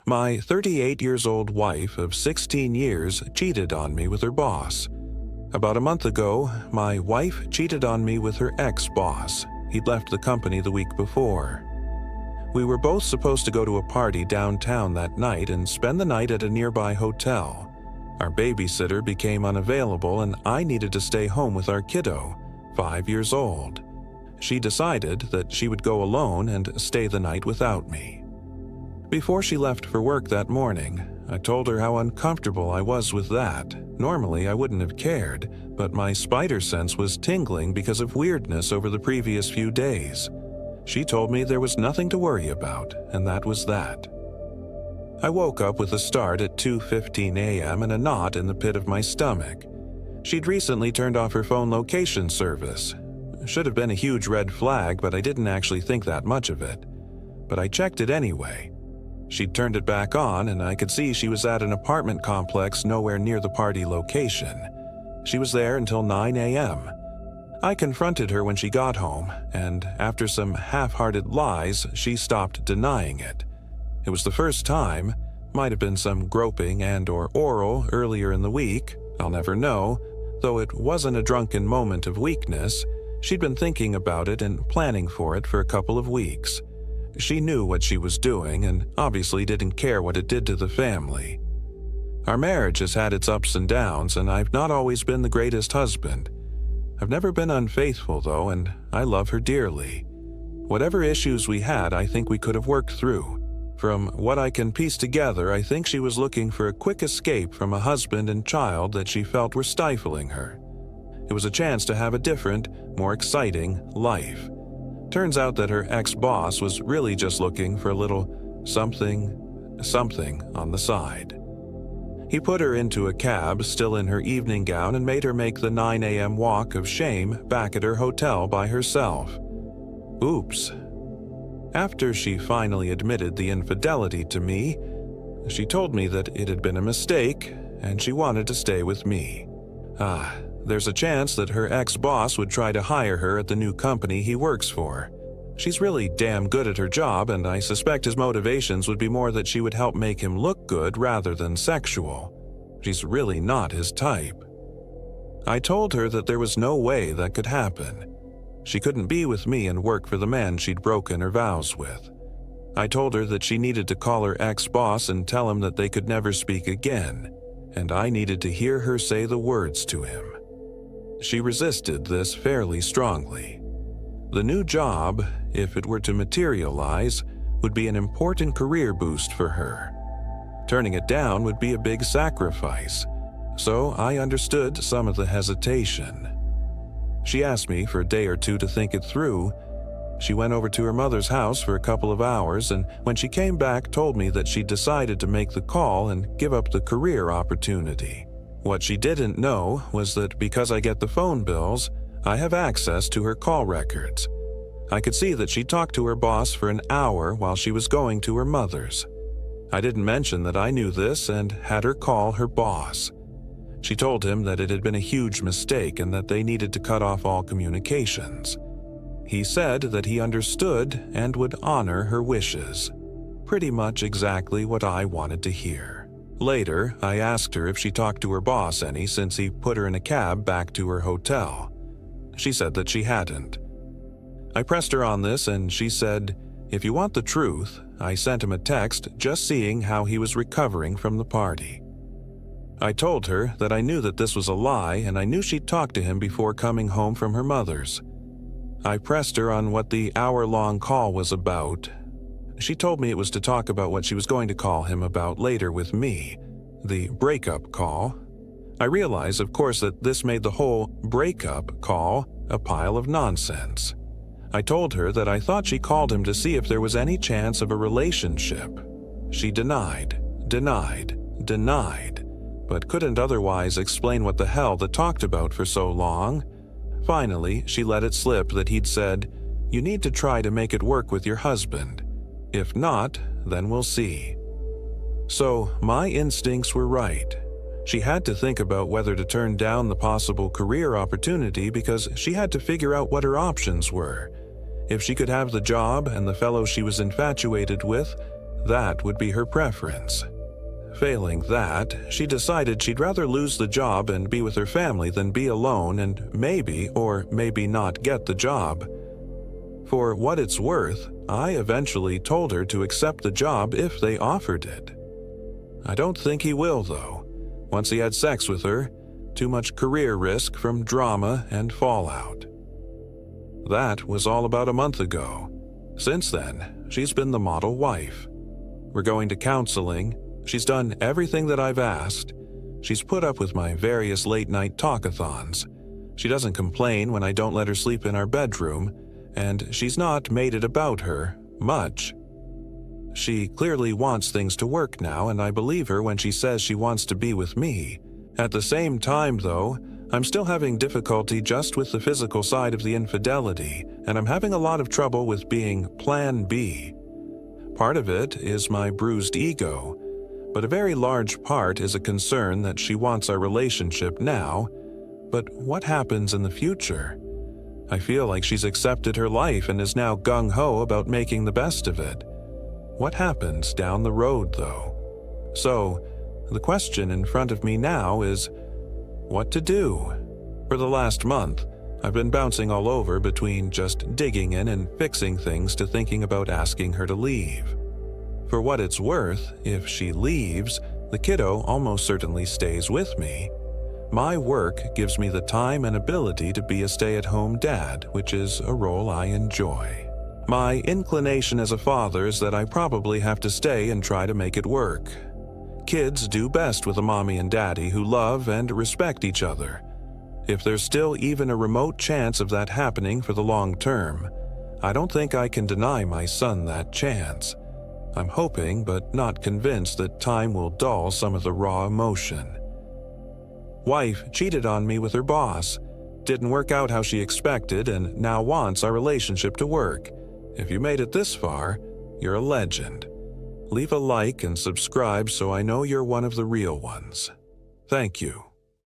My 38-years-old wife of 16 years cheated on me with her boss. About a month ago, my wife cheated on me with her ex-boss. He'd left the company the week before. We were both supposed to go to a party downtown that night and spend the night at a nearby hotel. Our babysitter became unavailable and I needed to stay home with our kiddo, 5 years old. She decided that she would go alone and stay the night without me. Before she left for work that morning, I told her how uncomfortable I was with that. Normally, I wouldn't have cared, but my spider sense was tingling because of weirdness over the previous few days. She told me there was nothing to worry about, and that was that. I woke up with a start at 2:15 a.m. and a knot in the pit of my stomach. She'd recently turned off her phone location service. Should have been a huge red flag, but I didn't actually think that much of it. But I checked it anyway. She'd turned it back on, and I could see she was at an apartment complex nowhere near the party location. She was there until 9 a.m. I confronted her when she got home, and after some half-hearted lies, she stopped denying it. It was the first time, might have been some groping and/or oral earlier in the week, I'll never know, though it wasn't a drunken moment of weakness. She'd been thinking about it and planning for it for a couple of weeks. She knew what she was doing and obviously didn't care what it did to the family. Our marriage has had its ups and downs, and I've not always been the greatest husband. I've never been unfaithful, though, and I love her dearly. Whatever issues we had, I think we could have worked through. From what I can piece together, I think she was looking for a quick escape from a husband and child that she felt were stifling her. It was a chance to have a different, more exciting life. Turns out that her ex-boss was really just looking for a little something on the side. He put her into a cab, still in her evening gown, and made her make the 9 a.m. walk of shame back at her hotel by herself. Oops. After she finally admitted the infidelity to me, she told me that it had been a mistake and she wanted to stay with me. There's a chance that her ex-boss would try to hire her at the new company he works for. She's really damn good at her job, and I suspect his motivations would be more that she would help make him look good rather than sexual. She's really not his type. I told her that there was no way that could happen. She couldn't be with me and work for the man she'd broken her vows with. I told her that she needed to call her ex-boss and tell him that they could never speak again, and I needed to hear her say the words to him. She resisted this fairly strongly. The new job, if it were to materialize, would be an important career boost for her. Turning it down would be a big sacrifice, so I understood some of the hesitation. She asked me for a day or two to think it through. She went over to her mother's house for a couple of hours, and when she came back told me that she decided to make the call and give up the career opportunity. What she didn't know was that because I get the phone bills, I have access to her call records. I could see that she talked to her boss for an hour while she was going to her mother's. I didn't mention that I knew this and had her call her boss. She told him that it had been a huge mistake and that they needed to cut off all communications. He said that he understood and would honor her wishes. Pretty much exactly what I wanted to hear. Later, I asked her if she talked to her boss any since he put her in a cab back to her hotel. She said that she hadn't. I pressed her on this and she said, "If you want the truth, I sent him a text just seeing how he was recovering from the party." I told her that I knew that this was a lie and I knew she'd talked to him before coming home from her mother's. I pressed her on what the hour-long call was about. She told me it was to talk about what she was going to call him about later with me, the breakup call. I realized, of course, that this made the whole breakup call a pile of nonsense. I told her that I thought she called him to see if there was any chance of a relationship. She denied, but couldn't otherwise explain what the hell they talked about for so long. Finally, she let it slip that he'd said, "You need to try to make it work with your husband. If not, then we'll see." So my instincts were right. She had to think about whether to turn down the possible career opportunity because she had to figure out what her options were. If she could have the job and the fellow she was infatuated with, that would be her preference. Failing that, she decided she'd rather lose the job and be with her family than be alone and maybe or maybe not get the job. For what it's worth, I eventually told her to accept the job if they offered it. I don't think he will, though. Once he had sex with her, too much career risk from drama and fallout. That was all about a month ago. Since then, she's been the model wife. We're going to counseling. She's done everything that I've asked. She's put up with my various late-night talkathons. She doesn't complain when I don't let her sleep in our bedroom, and she's not made it about her much. She clearly wants things to work now, and I believe her when she says she wants to be with me. At the same time, though, I'm still having difficulty just with the physical side of the infidelity, and I'm having a lot of trouble with being Plan B. Part of it is my bruised ego, but a very large part is a concern that she wants our relationship now. But what happens in the future? I feel like she's accepted her life and is now gung-ho about making the best of it. What happens down the road, though? So, the question in front of me now is, what to do? For the last month, I've been bouncing all over between just digging in and fixing things to thinking about asking her to leave. For what it's worth, if she leaves, the kiddo almost certainly stays with me. My work gives me the time and ability to be a stay-at-home dad, which is a role I enjoy. My inclination as a father is that I probably have to stay and try to make it work. Kids do best with a mommy and daddy who love and respect each other. If there's still even a remote chance of that happening for the long term, I don't think I can deny my son that chance. I'm hoping but not convinced that time will dull some of the raw emotion. Wife cheated on me with her boss, didn't work out how she expected, and now wants our relationship to work. If you made it this far, you're a legend. Leave a like and subscribe so I know you're one of the real ones. Thank you.